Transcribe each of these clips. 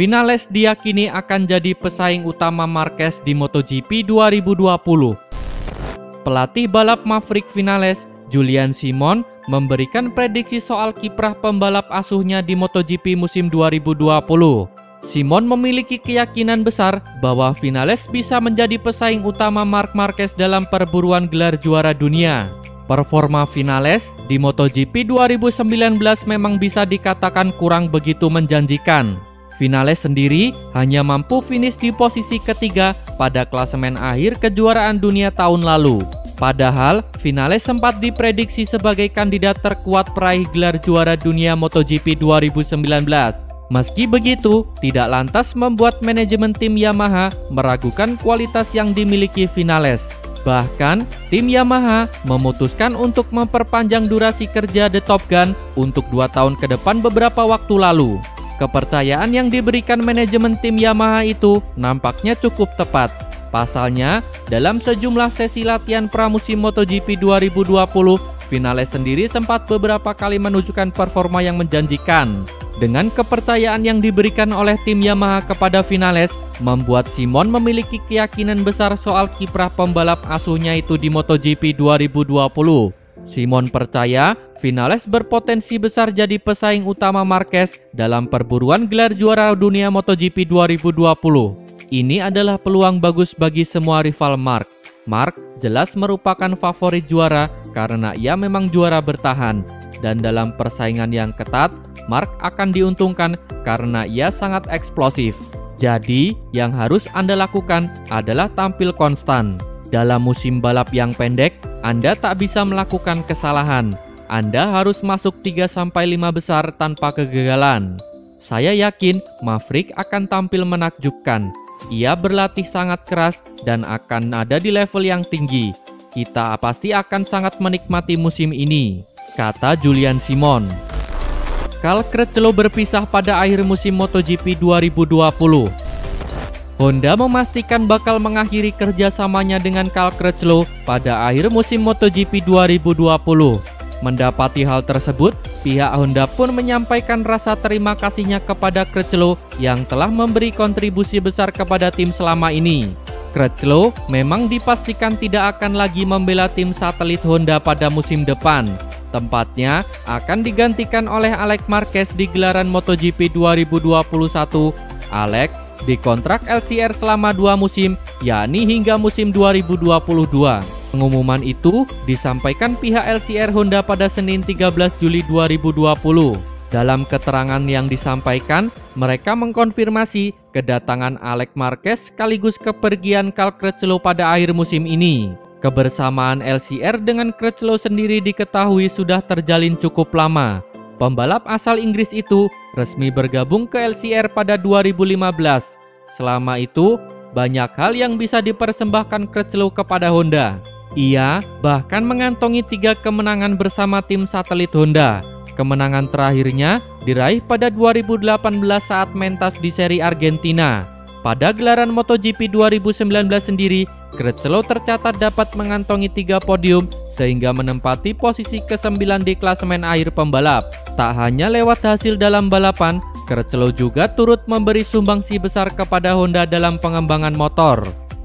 Vinales diyakini akan jadi pesaing utama Marquez di MotoGP 2020. Pelatih balap Maverick Vinales, Julian Simon, memberikan prediksi soal kiprah pembalap asuhnya di MotoGP musim 2020. Simon memiliki keyakinan besar bahwa Vinales bisa menjadi pesaing utama Marc Marquez dalam perburuan gelar juara dunia. Performa Vinales di MotoGP 2019 memang bisa dikatakan kurang begitu menjanjikan. Vinales sendiri hanya mampu finish di posisi ketiga pada klasemen akhir kejuaraan dunia tahun lalu. Padahal, Vinales sempat diprediksi sebagai kandidat terkuat peraih gelar juara dunia MotoGP 2019. Meski begitu, tidak lantas membuat manajemen tim Yamaha meragukan kualitas yang dimiliki Vinales. Bahkan, tim Yamaha memutuskan untuk memperpanjang durasi kerja The Top Gun untuk 2 tahun ke depan beberapa waktu lalu. Kepercayaan yang diberikan manajemen tim Yamaha itu nampaknya cukup tepat. Pasalnya, dalam sejumlah sesi latihan pramusim MotoGP 2020, Vinales sendiri sempat beberapa kali menunjukkan performa yang menjanjikan. Dengan kepercayaan yang diberikan oleh tim Yamaha kepada Vinales, membuat Simon memiliki keyakinan besar soal kiprah pembalap asuhnya itu di MotoGP 2020. Simon percaya Vinales berpotensi besar jadi pesaing utama Marquez dalam perburuan gelar juara dunia MotoGP 2020. Ini adalah peluang bagus bagi semua rival Marc. Marc jelas merupakan favorit juara karena ia memang juara bertahan. Dan dalam persaingan yang ketat, Marc akan diuntungkan karena ia sangat eksplosif. Jadi, yang harus Anda lakukan adalah tampil konstan. Dalam musim balap yang pendek, Anda tak bisa melakukan kesalahan. Anda harus masuk 3-5 besar tanpa kegagalan. Saya yakin Maverick akan tampil menakjubkan. Ia berlatih sangat keras dan akan ada di level yang tinggi. Kita pasti akan sangat menikmati musim ini, kata Julian Simon. Cal Crutchlow berpisah pada akhir musim MotoGP 2020. Honda memastikan bakal mengakhiri kerjasamanya dengan Cal Crutchlow pada akhir musim MotoGP 2020. Mendapati hal tersebut, pihak Honda pun menyampaikan rasa terima kasihnya kepada Crutchlow yang telah memberi kontribusi besar kepada tim selama ini. Crutchlow memang dipastikan tidak akan lagi membela tim satelit Honda pada musim depan. Tempatnya akan digantikan oleh Alex Marquez di gelaran MotoGP 2021. Alex dikontrak LCR selama 2 musim, yakni hingga musim 2022. Pengumuman itu disampaikan pihak LCR Honda pada Senin 13 Juli 2020. Dalam keterangan yang disampaikan, mereka mengkonfirmasi kedatangan Alex Marquez sekaligus kepergian Cal Crutchlow pada akhir musim ini. Kebersamaan LCR dengan Crutchlow sendiri diketahui sudah terjalin cukup lama. Pembalap asal Inggris itu resmi bergabung ke LCR pada 2015. Selama itu, banyak hal yang bisa dipersembahkan Crutchlow kepada Honda. Ia bahkan mengantongi 3 kemenangan bersama tim satelit Honda. Kemenangan terakhirnya diraih pada 2018 saat mentas di seri Argentina. Pada gelaran MotoGP 2019 sendiri, Crutchlow tercatat dapat mengantongi 3 podium sehingga menempati posisi ke-9 di klasemen akhir pembalap. Tak hanya lewat hasil dalam balapan, Crutchlow juga turut memberi sumbangsi besar kepada Honda dalam pengembangan motor.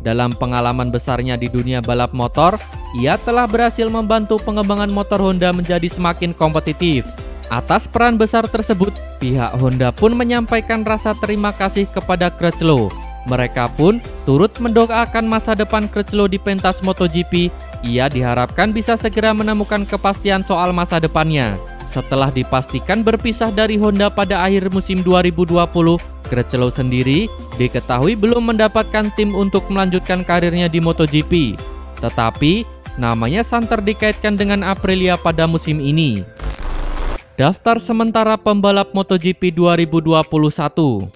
Dalam pengalaman besarnya di dunia balap motor, ia telah berhasil membantu pengembangan motor Honda menjadi semakin kompetitif. Atas peran besar tersebut, pihak Honda pun menyampaikan rasa terima kasih kepada Crutchlow. Mereka pun turut mendoakan masa depan Crutchlow di pentas MotoGP. Ia diharapkan bisa segera menemukan kepastian soal masa depannya. Setelah dipastikan berpisah dari Honda pada akhir musim 2020, Crutchlow sendiri diketahui belum mendapatkan tim untuk melanjutkan karirnya di MotoGP. Tetapi, namanya santer dikaitkan dengan Aprilia pada musim ini. Daftar sementara pembalap MotoGP 2021.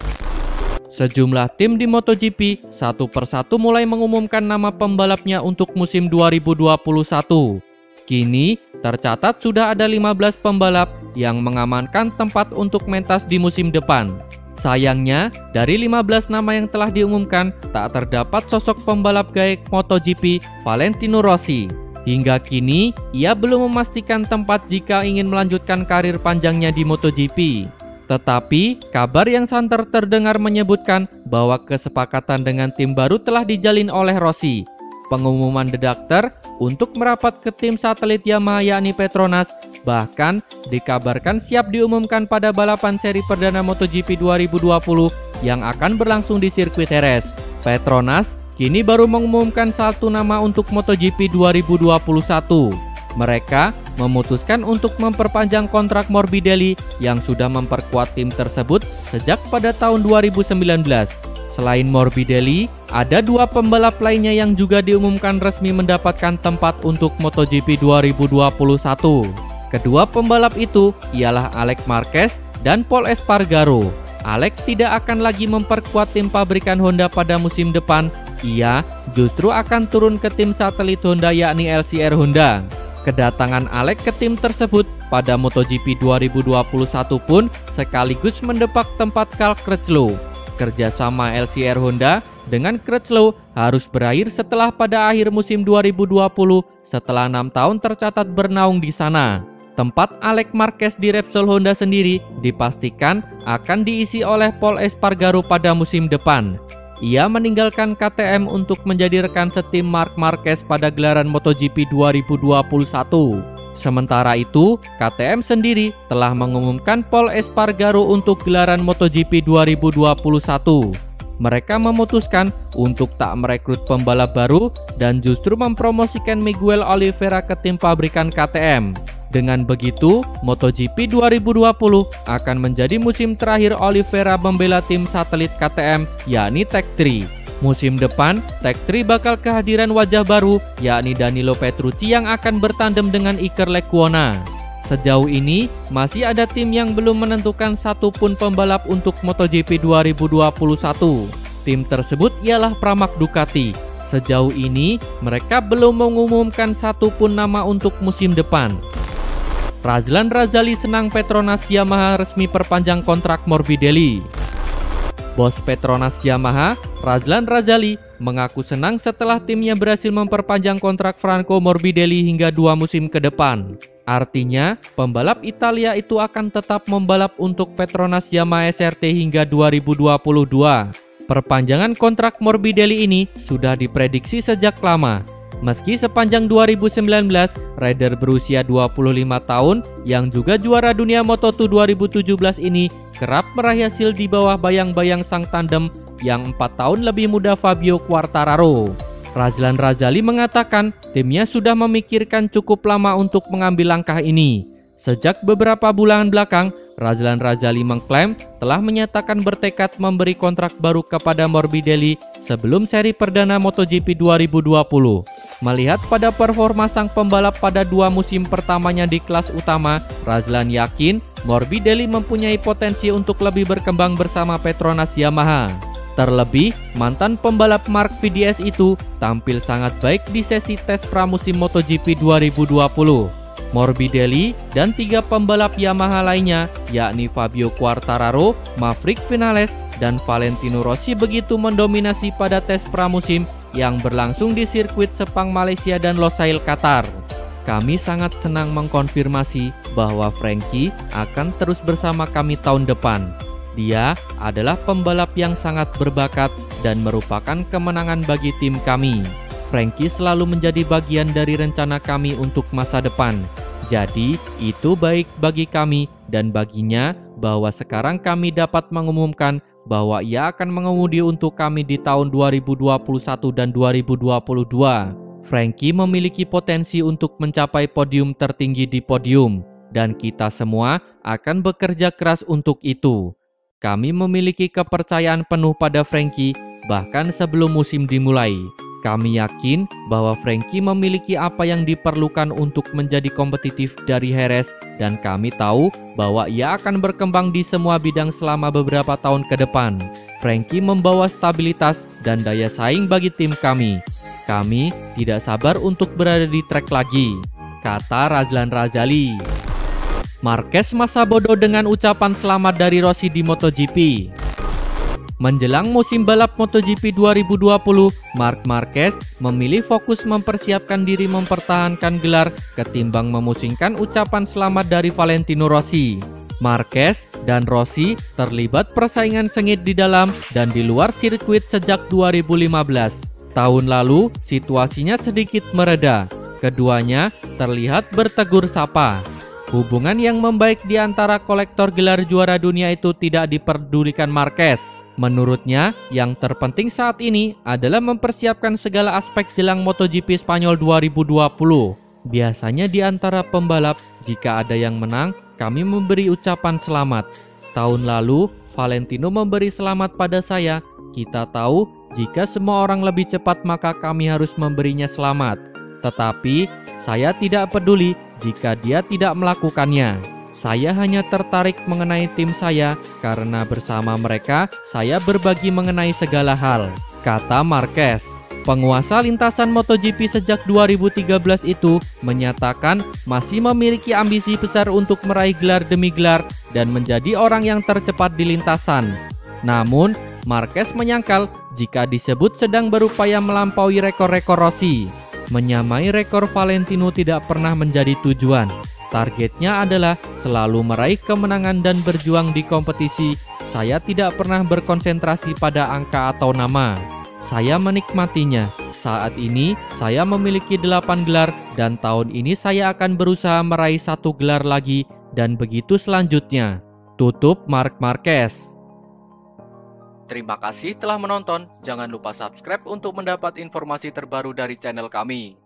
Sejumlah tim di MotoGP satu persatu mulai mengumumkan nama pembalapnya untuk musim 2021. Kini, tercatat sudah ada 15 pembalap yang mengamankan tempat untuk mentas di musim depan. Sayangnya, dari 15 nama yang telah diumumkan, tak terdapat sosok pembalap gaek MotoGP Valentino Rossi. Hingga kini, ia belum memastikan tempat jika ingin melanjutkan karir panjangnya di MotoGP. Tetapi, kabar yang santer terdengar menyebutkan bahwa kesepakatan dengan tim baru telah dijalin oleh Rossi. Pengumuman The Doctor untuk merapat ke tim satelit Yamaha yakni Petronas bahkan dikabarkan siap diumumkan pada balapan seri perdana MotoGP 2020 yang akan berlangsung di sirkuit Jerez. Petronas kini baru mengumumkan satu nama untuk MotoGP 2021. Mereka memutuskan untuk memperpanjang kontrak Morbidelli yang sudah memperkuat tim tersebut sejak pada tahun 2019. Selain Morbidelli, ada dua pembalap lainnya yang juga diumumkan resmi mendapatkan tempat untuk MotoGP 2021. Kedua pembalap itu ialah Alex Marquez dan Pol Espargaro. Alex tidak akan lagi memperkuat tim pabrikan Honda pada musim depan. Ia justru akan turun ke tim satelit Honda yakni LCR Honda. Kedatangan Alex ke tim tersebut pada MotoGP 2021 pun sekaligus mendepak tempat Cal Crutchlow. Kerjasama LCR Honda dengan Crutchlow harus berakhir setelah pada akhir musim 2020 setelah 6 tahun tercatat bernaung di sana. Tempat Alex Marquez di Repsol Honda sendiri dipastikan akan diisi oleh Pol Espargaro pada musim depan. Ia meninggalkan KTM untuk menjadi rekan setim Marc Marquez pada gelaran MotoGP 2021. Sementara itu, KTM sendiri telah mengumumkan Pol Espargaro untuk gelaran MotoGP 2021. Mereka memutuskan untuk tak merekrut pembalap baru dan justru mempromosikan Miguel Oliveira ke tim pabrikan KTM. Dengan begitu, MotoGP 2020 akan menjadi musim terakhir Oliveira membela tim satelit KTM, yakni Tech3. Musim depan, Tech3 bakal kehadiran wajah baru, yakni Danilo Petrucci yang akan bertandem dengan Iker Lecuona. Sejauh ini, masih ada tim yang belum menentukan satupun pembalap untuk MotoGP 2021. Tim tersebut ialah Pramac Ducati. Sejauh ini, mereka belum mengumumkan satupun nama untuk musim depan. Razlan Razali senang Petronas Yamaha resmi perpanjang kontrak Morbidelli. Bos Petronas Yamaha, Razlan Razali, mengaku senang setelah timnya berhasil memperpanjang kontrak Franco Morbidelli hingga 2 musim ke depan. Artinya, pembalap Italia itu akan tetap membalap untuk Petronas Yamaha SRT hingga 2022. Perpanjangan kontrak Morbidelli ini sudah diprediksi sejak lama. Meski sepanjang 2019, rider berusia 25 tahun yang juga juara dunia Moto2 2017 ini kerap meraih hasil di bawah bayang-bayang sang tandem yang 4 tahun lebih muda Fabio Quartararo. Razlan Razali mengatakan timnya sudah memikirkan cukup lama untuk mengambil langkah ini. Sejak beberapa bulan belakang, Razlan Razali mengklaim telah menyatakan bertekad memberi kontrak baru kepada Morbidelli sebelum seri perdana MotoGP 2020. Melihat pada performa sang pembalap pada 2 musim pertamanya di kelas utama, Razlan yakin Morbidelli mempunyai potensi untuk lebih berkembang bersama Petronas Yamaha. Terlebih, mantan pembalap Marc VDS itu tampil sangat baik di sesi tes pramusim MotoGP 2020. Morbidelli dan 3 pembalap Yamaha lainnya, yakni Fabio Quartararo, Maverick Vinales, dan Valentino Rossi begitu mendominasi pada tes pramusim yang berlangsung di sirkuit Sepang Malaysia dan Losail Qatar. Kami sangat senang mengkonfirmasi bahwa Frankie akan terus bersama kami tahun depan. Dia adalah pembalap yang sangat berbakat dan merupakan kemenangan bagi tim kami. Frankie selalu menjadi bagian dari rencana kami untuk masa depan. Jadi, itu baik bagi kami dan baginya bahwa sekarang kami dapat mengumumkan bahwa ia akan mengemudi untuk kami di tahun 2021 dan 2022. Frankie memiliki potensi untuk mencapai podium tertinggi di podium, dan kita semua akan bekerja keras untuk itu. Kami memiliki kepercayaan penuh pada Frankie bahkan sebelum musim dimulai. Kami yakin bahwa Frankie memiliki apa yang diperlukan untuk menjadi kompetitif dari Jerez dan kami tahu bahwa ia akan berkembang di semua bidang selama beberapa tahun ke depan. Frankie membawa stabilitas dan daya saing bagi tim kami. Kami tidak sabar untuk berada di trek lagi, kata Razlan Razali. Marquez masa bodoh dengan ucapan selamat dari Rossi di MotoGP. Menjelang musim balap MotoGP 2020, Marc Marquez memilih fokus mempersiapkan diri mempertahankan gelar ketimbang memusingkan ucapan selamat dari Valentino Rossi. Marquez dan Rossi terlibat persaingan sengit di dalam dan di luar sirkuit sejak 2015. Tahun lalu, situasinya sedikit mereda. Keduanya terlihat bertegur sapa. Hubungan yang membaik di antara kolektor gelar juara dunia itu tidak diperdulikan Marquez. Menurutnya, yang terpenting saat ini adalah mempersiapkan segala aspek jelang MotoGP Spanyol 2020. Biasanya di antara pembalap, jika ada yang menang, kami memberi ucapan selamat. Tahun lalu, Valentino memberi selamat pada saya. Kita tahu, jika semua orang lebih cepat maka kami harus memberinya selamat. Tetapi, saya tidak peduli jika dia tidak melakukannya. Saya hanya tertarik mengenai tim saya karena bersama mereka, saya berbagi mengenai segala hal, kata Marquez. Penguasa lintasan MotoGP sejak 2013 itu menyatakan masih memiliki ambisi besar untuk meraih gelar demi gelar dan menjadi orang yang tercepat di lintasan. Namun, Marquez menyangkal jika disebut sedang berupaya melampaui rekor-rekor Rossi. Menyamai rekor Valentino tidak pernah menjadi tujuan. Targetnya adalah selalu meraih kemenangan dan berjuang di kompetisi. Saya tidak pernah berkonsentrasi pada angka atau nama. Saya menikmatinya. Saat ini saya memiliki 8 gelar dan tahun ini saya akan berusaha meraih 1 gelar lagi dan begitu selanjutnya. Tutup Marc Marquez. Terima kasih telah menonton. Jangan lupa subscribe untuk mendapat informasi terbaru dari channel kami.